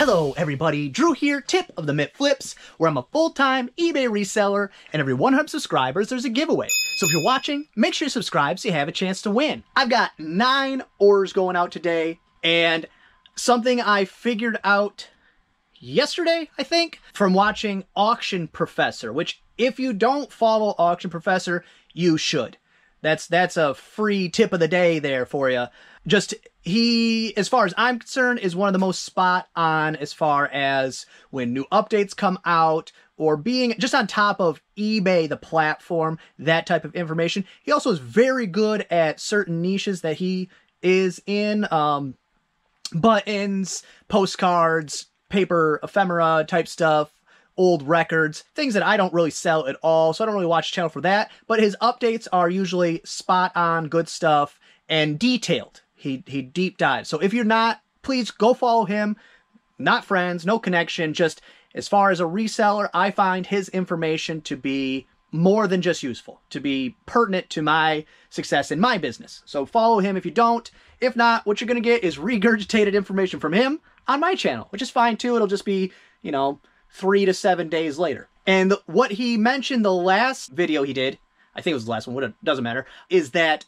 Hello everybody, Drew here, tip of the Mitt Flips, where I'm a full-time eBay reseller, and every 100 subscribers there's a giveaway. So if you're watching, make sure you subscribe so you have a chance to win. I've got 9 orders going out today, and something I figured out yesterday, I think, from watching Auction Professor, which if you don't follow Auction Professor, you should. That's a free tip of the day there for you. Just, he, as far as I'm concerned, is one of the most spot on as far as when new updates come out or being just on top of eBay, the platform, that type of information. He also is very good at certain niches that he is in, buttons, postcards, paper ephemera type stuff, old records, things that I don't really sell at all, so I don't really watch the channel for that, but his updates are usually spot on, good stuff, and detailed. He deep dives. So if you're not, please go follow him. Not friends, no connection, just as far as a reseller, I find his information to be more than just useful, to be pertinent to my success in my business. So follow him if you don't. If not, what you're going to get is regurgitated information from him on my channel, which is fine too. It'll just be, 3 to 7 days later. And what he mentioned the last video he did, I think it was the last one, it doesn't matter, is that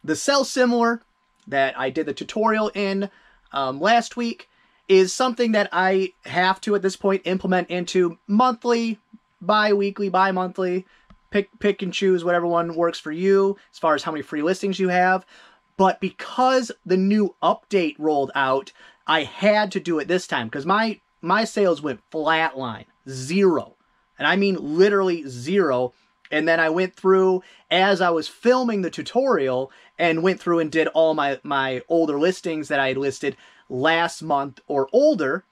the sell similar that I did the tutorial in last week is something that I have to at this point implement into monthly, bi-weekly, bi-monthly, pick and choose whatever one works for you as far as how many free listings you have. But because the new update rolled out, I had to do it this time because my sales went flatline, 0. And I mean literally 0. And then I went through, as I was filming the tutorial, and went through and did all my older listings that I had listed last month or older.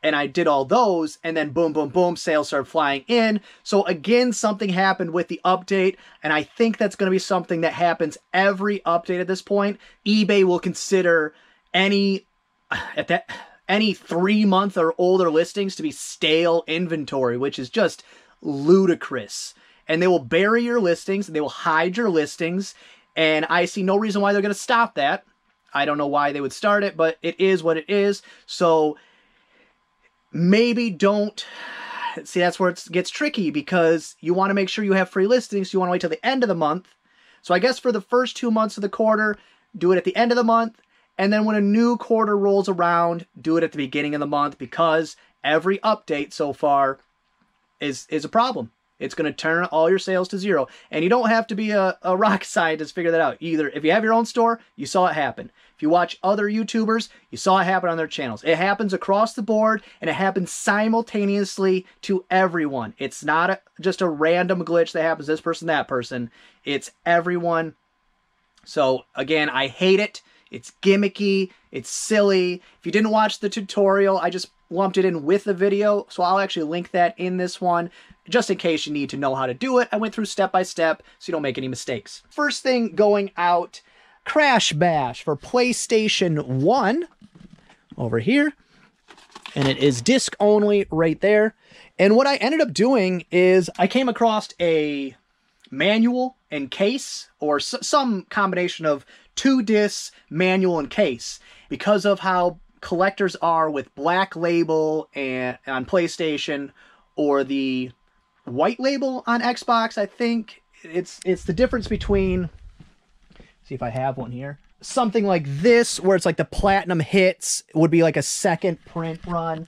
And I did all those, and then boom, boom, boom, sales started flying in. So again, something happened with the update, and I think that's going to be something that happens every update at this point. eBay will consider any 3-month or older listings to be stale inventory, which is just ludicrous. And they will bury your listings, they will hide your listings, and I see no reason why they're going to stop that. I don't know why they would start it, but it is what it is. So maybe don't... See, that's where it gets tricky, because you want to make sure you have free listings, so you want to wait till the end of the month. So I guess for the first 2 months of the quarter, do it at the end of the month, and then when a new quarter rolls around, do it at the beginning of the month, because every update so far is a problem. It's going to turn all your sales to 0. And you don't have to be a rocket scientist to figure that out. Either if you have your own store, you saw it happen. If you watch other YouTubers, you saw it happen on their channels. It happens across the board, and it happens simultaneously to everyone. It's not just a random glitch that happens to this person, that person. It's everyone. So again, I hate it. It's gimmicky. It's silly. If you didn't watch the tutorial, I just lumped it in with the video, so I'll actually link that in this one, just in case you need to know how to do it. I went through step by step, so you don't make any mistakes. First thing going out, Crash Bash for PlayStation 1, over here, and it is disc only right there. And what I ended up doing is I came across a manual and case, or some combination of 2 discs, manual and case, because of how collectors are with Black Label and on PlayStation, or the White Label on Xbox. I think it's the difference between, see if I have one here, something like this, where it's like the platinum hits would be like a second print run,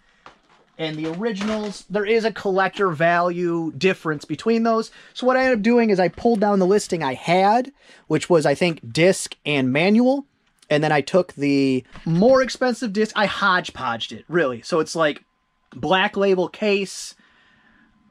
and the originals, there is a collector value difference between those. So what I ended up doing is I pulled down the listing I had, which was, I think, disc and manual. And then I took the more expensive disc, I hodgepodged it, really. So it's like Black Label case,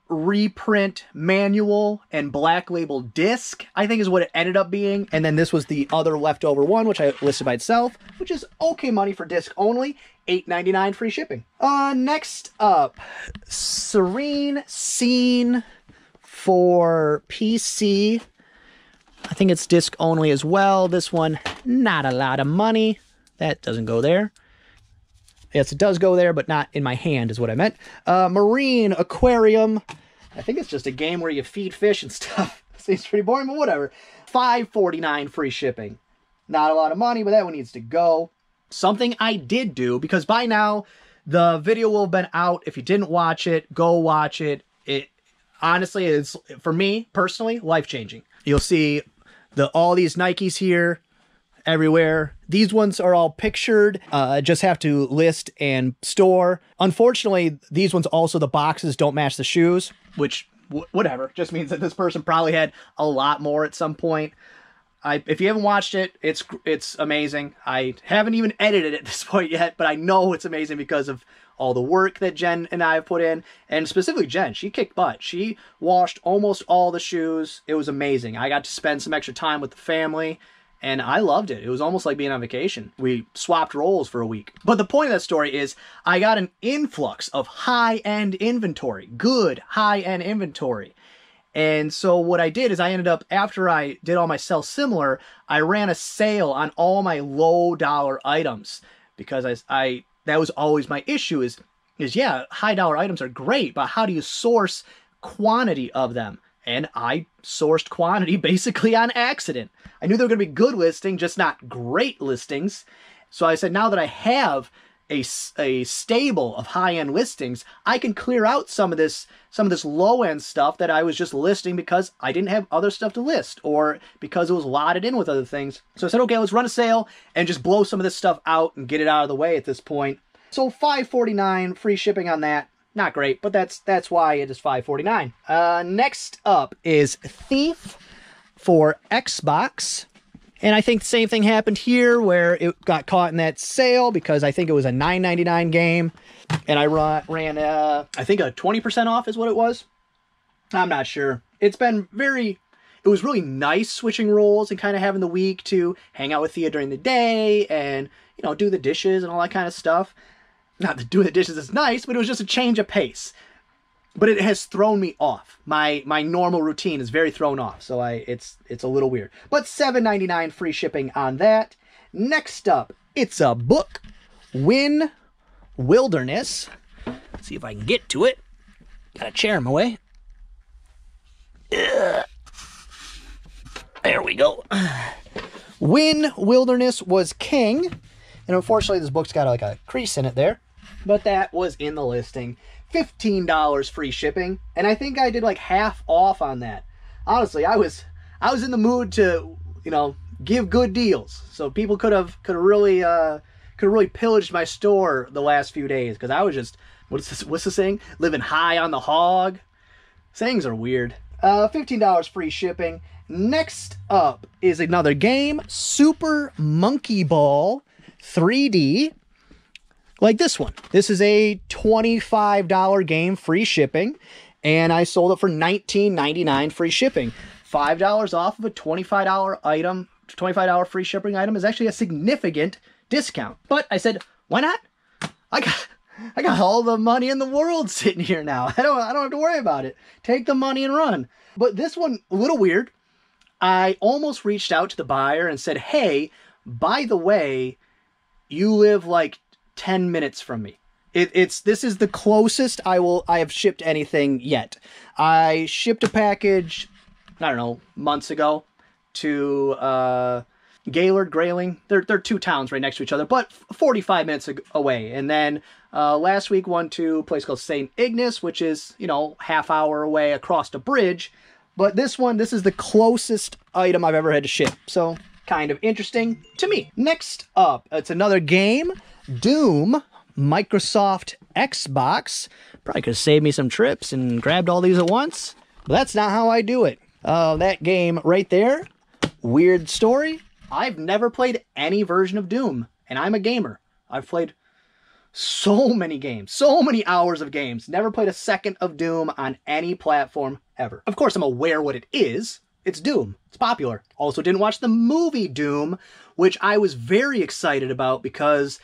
reprint manual, and Black Label disc, I think is what it ended up being. And then this was the other leftover one, which I listed by itself, which is okay money for disc only, $8.99 free shipping. Next up, Serene Scene for PC. I think it's disc only as well. This one, not a lot of money. That doesn't go there. Yes, it does go there, but not in my hand is what I meant. Marine Aquarium. I think it's just a game where you feed fish and stuff. Seems pretty boring, but whatever. $5.49 free shipping. Not a lot of money, but that one needs to go. Something I did do, because by now, The video will have been out. If you didn't watch it, go watch it. It honestly is, for me personally, life-changing. You'll see all these Nikes here everywhere. These ones are all pictured. Just have to list and store. Unfortunately, these ones also, the boxes don't match the shoes, which whatever. Just means that this person probably had a lot more at some point. If you haven't watched it, it's amazing. I haven't even edited it at this point yet, but I know it's amazing because of all the work that Jen and I have put in. And specifically Jen, she kicked butt. She washed almost all the shoes. It was amazing. I got to spend some extra time with the family, and I loved it. It was almost like being on vacation. We swapped roles for a week. But the point of that story is I got an influx of high-end inventory, good high-end inventory. And so what I did is I ended up, after I did all my sell similar, I ran a sale on all my low dollar items, because I that was always my issue is yeah, high dollar items are great, but how do you source quantity of them? And I sourced quantity basically on accident. I knew they were going to be good listings, just not great listings. So I said, now that I have a stable of high-end listings, I can clear out some of this low-end stuff that I was just listing because I didn't have other stuff to list, or because it was lotted in with other things. So I said, okay, let's run a sale and just blow some of this stuff out and get it out of the way at this point. So $5.49 free shipping on that. Not great, but that's why it is $5.49. Next up is Thief for Xbox. And I think the same thing happened here, where it got caught in that sale because I think it was a $9.99 game. And I ran I think a 20% off is what it was. I'm not sure. It was really nice switching roles and kind of having the week to hang out with Thea during the day and, you know, do the dishes and all that kind of stuff. Not that doing the dishes is nice, but it was just a change of pace. But it has thrown me off. My normal routine is very thrown off, so it's a little weird. But $7.99 free shipping on that. Next up, it's a book, Win Wilderness. Let's see if I can get to it. Got a chair in my way. Ugh. There we go. Win Wilderness was king, and unfortunately this book's got like a crease in it there, but that was in the listing. $15 free shipping, and I think I did like half off on that. Honestly, I was in the mood to, you know, give good deals, so people could have really pillaged my store the last few days, because I was just, what's the saying? Living high on the hog. Sayings are weird. $15 free shipping. Next up is another game, Super Monkey Ball 3D. Like this one. This is a $25 game, free shipping, and I sold it for $19.99 free shipping. $5 off of a $25 item, $25 free shipping item is actually a significant discount. But I said, why not? I got all the money in the world sitting here now. I don't have to worry about it. Take the money and run. But this one, a little weird. I almost reached out to the buyer and said, hey, by the way, you live like 10 minutes from me. This is the closest I have shipped anything yet. I shipped a package, I don't know, months ago to Gaylord, Grayling. They're two towns right next to each other, but 45 minutes away. And then last week one to a place called St. Ignace, which is, you know, half hour away across the bridge. But this is the closest item I've ever had to ship. So kind of interesting to me. Next up, it's another game, Doom, Microsoft Xbox. Probably could have saved me some trips and grabbed all these at once, but that's not how I do it. That game right there, weird story. I've never played any version of Doom, and I'm a gamer. I've played so many games, so many hours of games. Never played a second of Doom on any platform ever. Of course, I'm aware what it is. It's Doom. It's popular. Also didn't watch the movie Doom, which I was very excited about because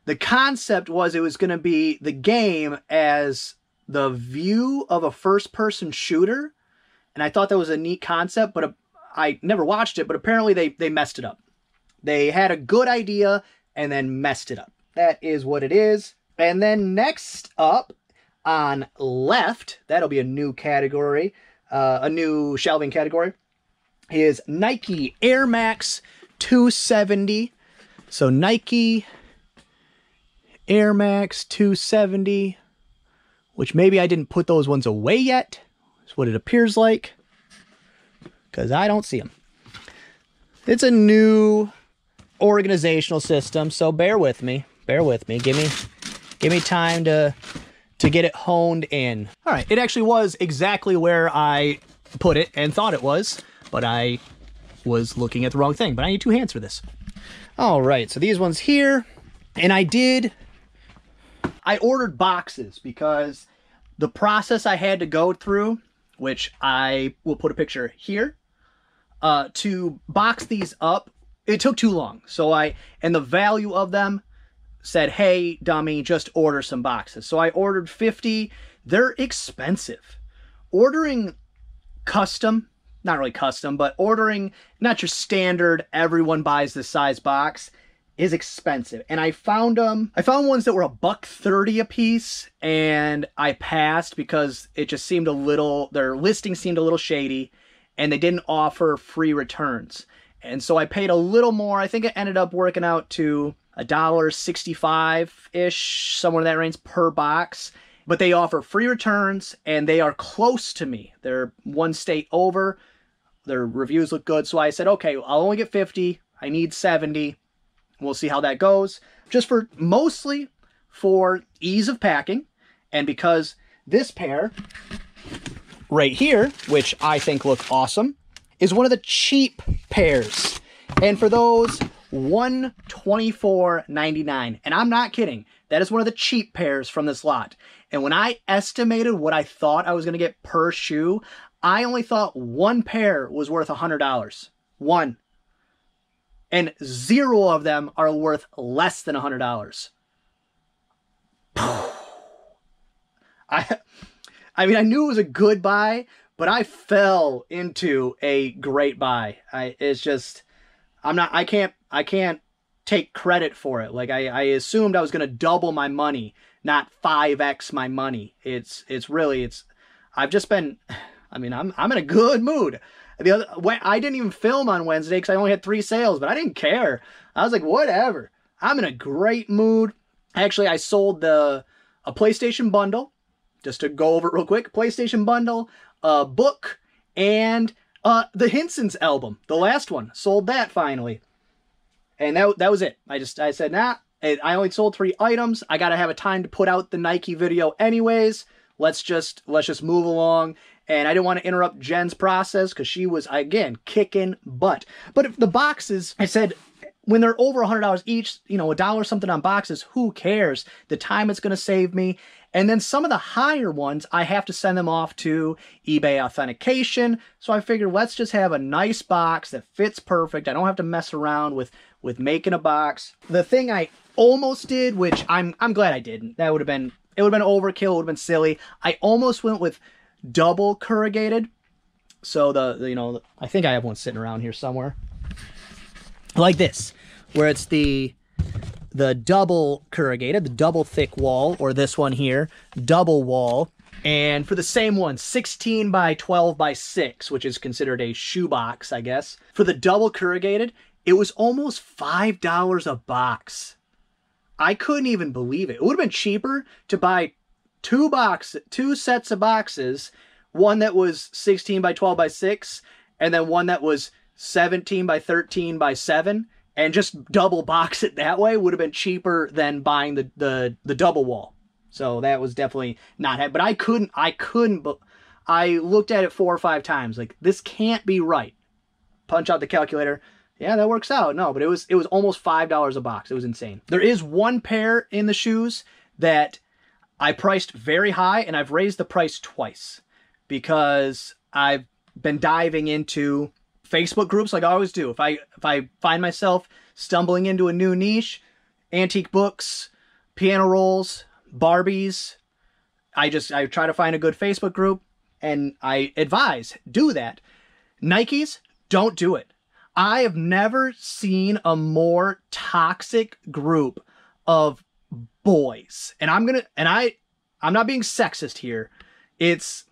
the concept was it was going to be the game as the view of a first-person shooter, and I thought that was a neat concept, but I never watched it, but apparently they messed it up. They had a good idea and then messed it up. That is what it is. And then next up on left, that'll be a new category, a new shelving category, is Nike Air Max 270. So Nike Air Max 270, which maybe I didn't put those ones away yet. That's what it appears like, because I don't see them. It's a new organizational system, so bear with me. Bear with me. Give me time to get it honed in. All right, it actually was exactly where I put it and thought it was, but I was looking at the wrong thing. But I need 2 hands for this. All right, so these ones here, and I ordered boxes because the process I had to go through, which I will put a picture here, to box these up, it took too long. So and the value of them said, hey, dummy, just order some boxes. So I ordered 50. They're expensive. Ordering custom, not really custom, but ordering not your standard, everyone buys this size box, is expensive. And I found ones that were $1.30 a piece, and I passed because it just seemed their listing seemed a little shady, and they didn't offer free returns. And so I paid a little more. I think it ended up working out to $1.65-ish, somewhere in that range per box. But they offer free returns, and they are close to me. They're one state over. Their reviews look good. So I said, okay, I'll only get 50. I need 70. We'll see how that goes. Mostly for ease of packing. And because this pair right here, which I think look awesome, is one of the cheap pairs. And for those, $124.99. And I'm not kidding. That is one of the cheap pairs from this lot. And when I estimated what I thought I was going to get per shoe, I only thought one pair was worth $100. One. And 0 of them are worth less than $100. I mean, I knew it was a good buy, but I fell into a great buy. I can't take credit for it. Like I assumed I was going to double my money, not 5x my money. I've just been, I mean, I'm in a good mood. I didn't even film on Wednesday because I only had 3 sales, but I didn't care. I was like, whatever. I'm in a great mood. Actually, I sold a PlayStation bundle, just to go over it real quick. PlayStation bundle, a book, and the Hinson's album, the last one. Sold that finally. And that was it. I said, nah, I only sold 3 items. I got to have a time to put out the Nike video anyways. Let's just move along. And I didn't want to interrupt Jen's process because she was, again, kicking butt. But if the boxes, I said, when they're over $100 each, $1 something on boxes, who cares? The time it's going to save me. And then some of the higher ones, I have to send them off to eBay authentication. So I figured, let's just have a nice box that fits perfect. I don't have to mess around with making a box. The thing I almost did, which I'm glad I didn't. It would have been overkill. It would have been silly. I almost went with double corrugated. So I think I have one sitting around here somewhere. Like this, where it's the double corrugated, the double thick wall, or this one here, double wall. And for the same one, 16 by 12 by 6, which is considered a shoebox, I guess. For the double corrugated, it was almost $5 a box. I couldn't even believe it. It would have been cheaper to buy 2 sets of boxes, one that was 16 by 12 by 6, and then one that was 17 by 13 by 7, and just double box it that way would have been cheaper than buying the double wall. So that was definitely not, but I couldn't, I looked at it 4 or 5 times, like, this can't be right. Punch out the calculator. Yeah, that works out. No, but it was almost $5 a box. It was insane. There is one pair in the shoes that I priced very high, and I've raised the price twice because I've been diving into Facebook groups like I always do. If I find myself stumbling into a new niche, antique books, piano rolls, Barbies, I try to find a good Facebook group, and I advise, do that. Nikes, don't do it. I have never seen a more toxic group of boys. And I'm not being sexist here. It's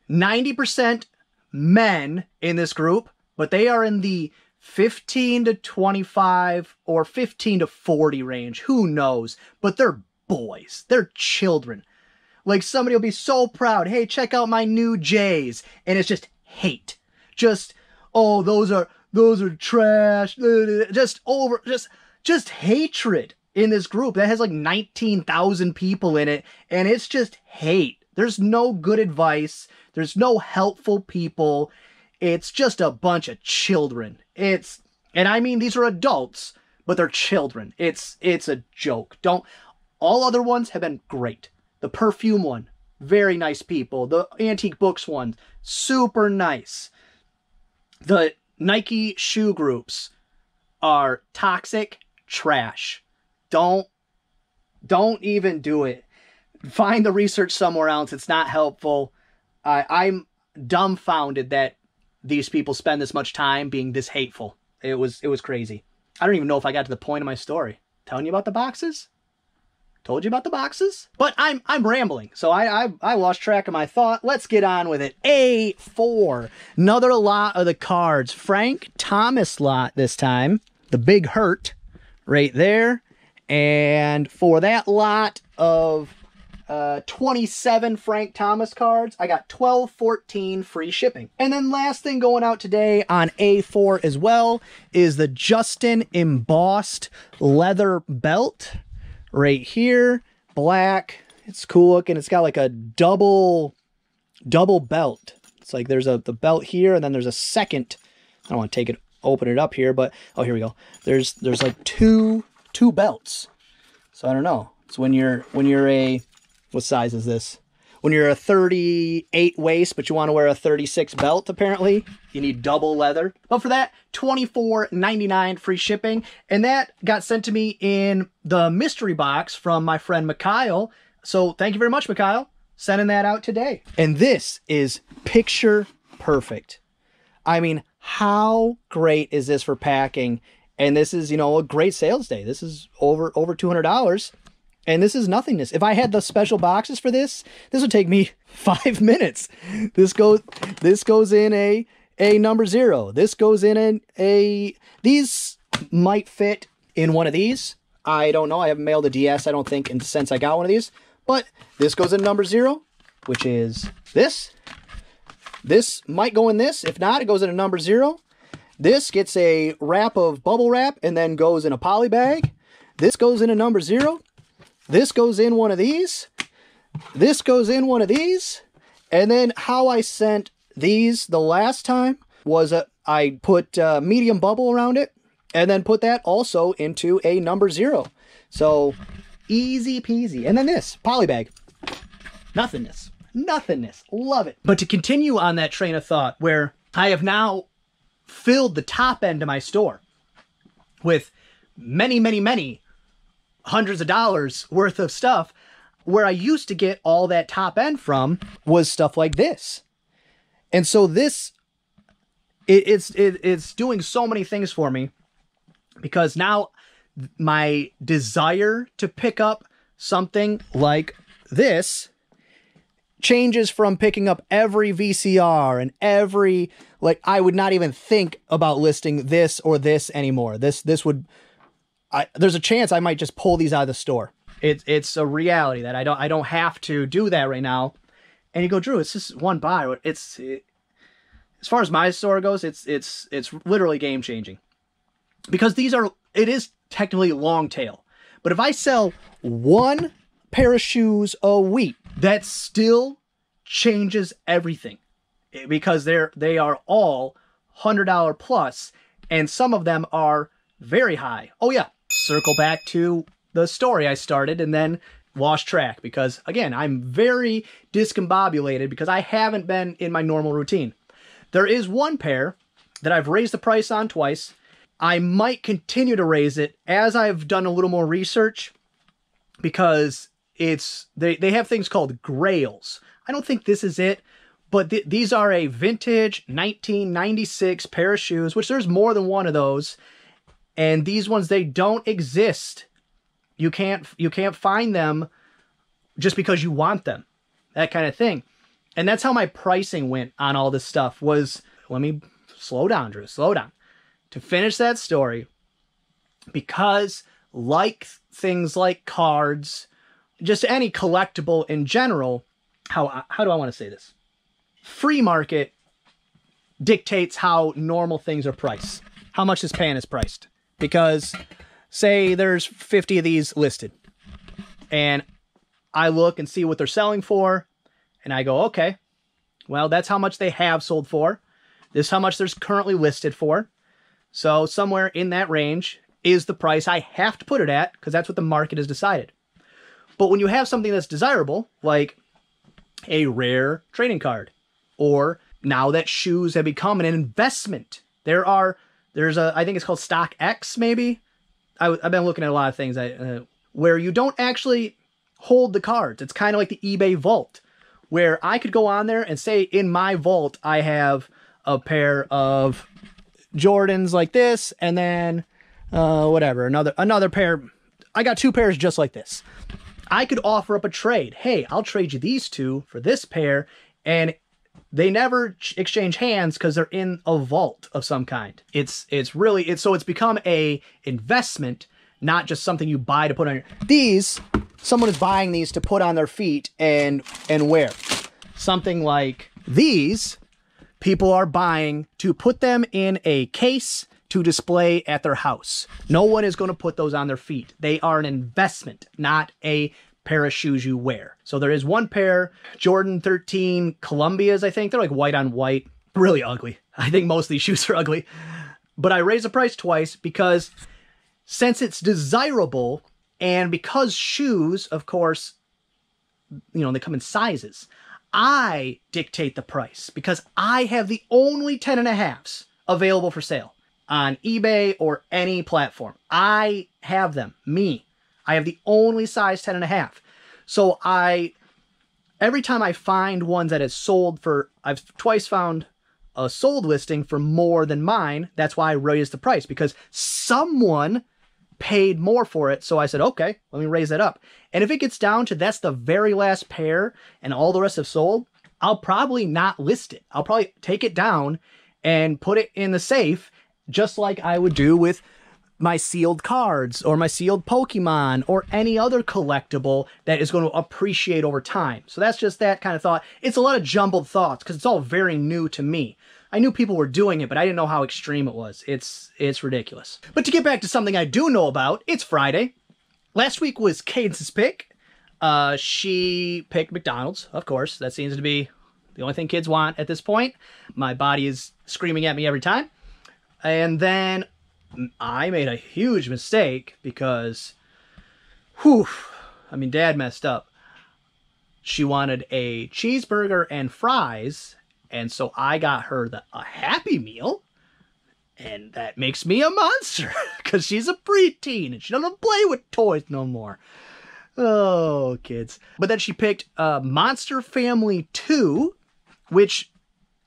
90% men in this group, but they are in the 15 to 25 or 15 to 40 range. Who knows? But they're boys. They're children. Like, somebody will be so proud. Hey, check out my new J's. And it's just hate. Just, oh, those are trash. Just hatred in this group that has like 19,000 people in it. And it's just hate. There's no good advice. There's no helpful people. It's just a bunch of children. And I mean, these are adults, but they're children. It's a joke. All other ones have been great. The perfume one, very nice people. The antique books one, super nice. The Nike shoe groups are toxic trash. Don't even do it. Find the research somewhere else. It's not helpful. I'm dumbfounded that these people spend this much time being this hateful. It was crazy. I don't even know if I got to the point of my story. Telling you about the boxes? Told you about the boxes? But I'm rambling, so I lost track of my thought. Let's get on with it. A4. Another lot of the cards. Frank Thomas lot this time. The Big Hurt right there. And for that lot of 27 Frank Thomas cards, I got 12.14 free shipping. And then last thing going out today on A4 as well is the Justin embossed leather belt right here. Black. It's cool looking. It's got like a double belt. It's like there's the belt here, and then there's a second. I don't want to take it, open it up here, but oh, here we go. There's like two belts. So I don't know. It's when you're a, what size is this? When you're a 38 waist, but you want to wear a 36 belt, apparently, you need double leather. But for that, $24.99 free shipping. And that got sent to me in the mystery box from my friend Mikhail. So thank you very much, Mikhail. Sending that out today. And this is picture perfect. I mean, how great is this for packing? And this is, a great sales day. This is over $200. And this is nothingness. If I had the special boxes for this would take me 5 minutes. This goes in a number 0. This goes in these might fit in one of these. I don't know. I haven't mailed a DS, I don't think, since I got one of these. But this goes in number 0, which is this. This might go in this. If not, it goes in a number 0. This gets a wrap of bubble wrap and then goes in a poly bag. This goes in a number 0. This goes in one of these. This goes in one of these. And then how I sent these the last time was I put medium bubble around it and then put that also into a number 0. So easy peasy. And then this poly bag. Nothingness. Love it. But to continue on that train of thought, where I have now filled the top end of my store with many hundreds of dollars worth of stuff, where I used to get all that top end from was stuff like this. And so this, it's doing so many things for me, because now my desire to pick up something like this changes from picking up every VCR and every, like, I would not even think about listing this or this anymore. There's a chance I might just pull these out of the store. It's a reality that I don't have to do that right now. And you go, Drew, it's just one buy. As far as my store goes, it's literally game changing, because it is technically long tail. But if I sell one pair of shoes a week, that still changes everything, because they are all $100 plus, and some of them are very high. Oh yeah. Circle back to the story I started and then lost track, because again, I'm very discombobulated because I haven't been in my normal routine. There is one pair that I've raised the price on twice. I might continue to raise it as I've done a little more research, because they have things called Grails. I don't think this is it, but these are a vintage 1996 pair of shoes, which there's more than one of those. And these ones, they don't exist. You can't find them just because you want them. That kind of thing. And that's how my pricing went on all this stuff was, let me slow down, Drew, slow down. to finish that story, because like things like cards, just any collectible in general, how do I want to say this? Free market dictates how normal things are priced. How much this pan is priced. Because say there's 50 of these listed, and I look and see what they're selling for, and I go, okay, well, that's how much they have sold for. This is how much there's currently listed for. So somewhere in that range is the price I have to put it at, because that's what the market has decided. But when you have something that's desirable, like a rare trading card, or now that shoes have become an investment, there's a, I think it's called Stock X, maybe. I've been looking at a lot of things where you don't actually hold the cards. It's kind of like the eBay vault, where I could go on there and say in my vault, I have a pair of Jordans like this, and then whatever, another pair. I got 2 pairs just like this. I could offer up a trade. Hey, I'll trade you these 2 for this pair, and they never exchange hands because they're in a vault of some kind. It's become a investment, not just something you buy to put on your... These, someone is buying these to put on their feet and wear. Something like these, people are buying to put them in a case to display at their house. No one is going to put those on their feet. They are an investment, not a pair of shoes you wear. So there is one pair, Jordan 13 Columbias, I think. They're like white on white. Really ugly. I think most of these shoes are ugly. But I raised the price twice because since it's desirable, and because shoes, of course, you know, they come in sizes, I dictate the price because I have the only 10.5s available for sale on eBay or any platform. I have them, me. I have the only size 10.5. So every time I find ones that is sold for, I've twice found a sold listing for more than mine. That's why I raised the price, because someone paid more for it. So I said, okay, let me raise that up. And if it gets down to that's the very last pair and all the rest have sold, I'll probably not list it. I'll probably take it down and put it in the safe, just like I would do with my sealed cards or my sealed Pokemon or any other collectible that is going to appreciate over time. So that's just that kind of thought. It's a lot of jumbled thoughts because it's all very new to me. I knew people were doing it, but I didn't know how extreme it was. It's ridiculous. But to get back to something I do know about, it's Friday. Last week was Cadence's pick. She picked McDonald's, of course. That seems to be the only thing kids want at this point. My body is screaming at me every time. And then I made a huge mistake because, Dad messed up. She wanted a cheeseburger and fries, and so I got her a Happy Meal, and that makes me a monster because she's a preteen and she doesn't play with toys no more. Oh, kids. But then she picked Monster Family 2, which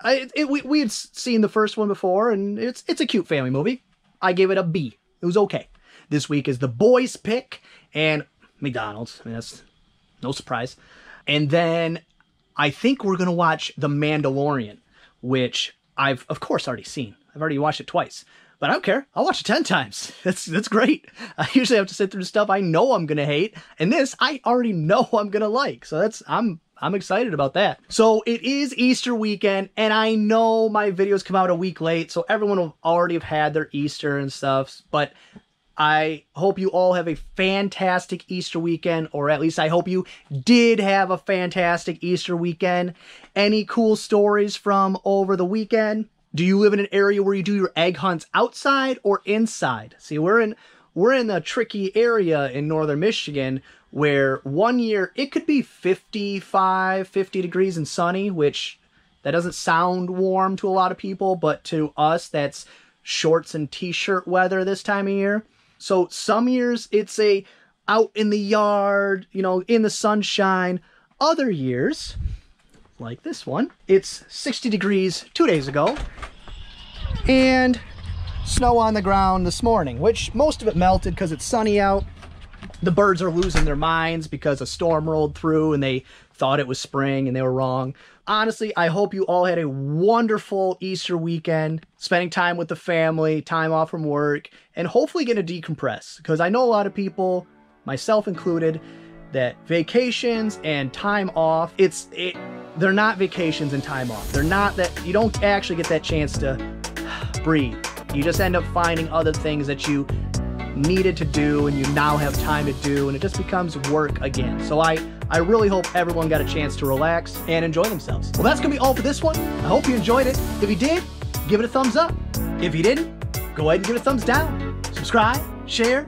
we had seen the first one before, and it's a cute family movie. I gave it a B. It was okay. This week is the boys' pick and McDonald's. I mean, that's no surprise. And then I think we're going to watch The Mandalorian, which I've, of course, already seen. I've already watched it twice. But I don't care. I'll watch it 10 times. That's great. I usually have to sit through stuff I know I'm going to hate. And this, I already know I'm going to like. So I'm excited about that. So it is Easter weekend, and I know my videos come out a week late, so everyone will already have had their Easter and stuff, but I hope you all have a fantastic Easter weekend, or at least I hope you did have a fantastic Easter weekend. Any cool stories from over the weekend? Do you live in an area where you do your egg hunts outside or inside? See, we're in a tricky area in northern Michigan where one year it could be 50 degrees and sunny, which that doesn't sound warm to a lot of people, but to us, that's shorts and t-shirt weather this time of year. So some years it's out in the yard, in the sunshine. Other years, like this one, it's 60 degrees 2 days ago and snow on the ground this morning, which most of it melted because it's sunny out. The birds are losing their minds because a storm rolled through and they thought it was spring and they were wrong. Honestly, I hope you all had a wonderful Easter weekend, spending time with the family, time off from work, and hopefully get to decompress. Because I know a lot of people, myself included, that vacations and time off, they're not vacations and time off. They're not that, you don't actually get that chance to breathe. You just end up finding other things that you needed to do and you now have time to do, and it just becomes work again. So I really hope everyone got a chance to relax and enjoy themselves. Well, that's gonna be all for this one. I hope you enjoyed it. If you did, give it a thumbs up. If you didn't, go ahead and give it a thumbs down. Subscribe, share,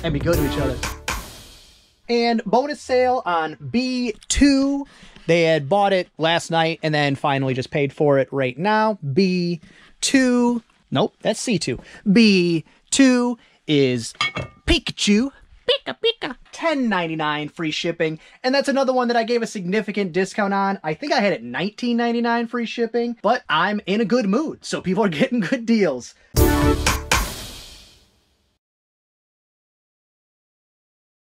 and be good to each other. And bonus sale on B2. They had bought it last night and then finally just paid for it right now. B2, nope, that's C2. B2 is Pikachu, Pika Pika, $10.99 free shipping. And that's another one that I gave a significant discount on. I think I had it $19.99 free shipping, but I'm in a good mood, so people are getting good deals.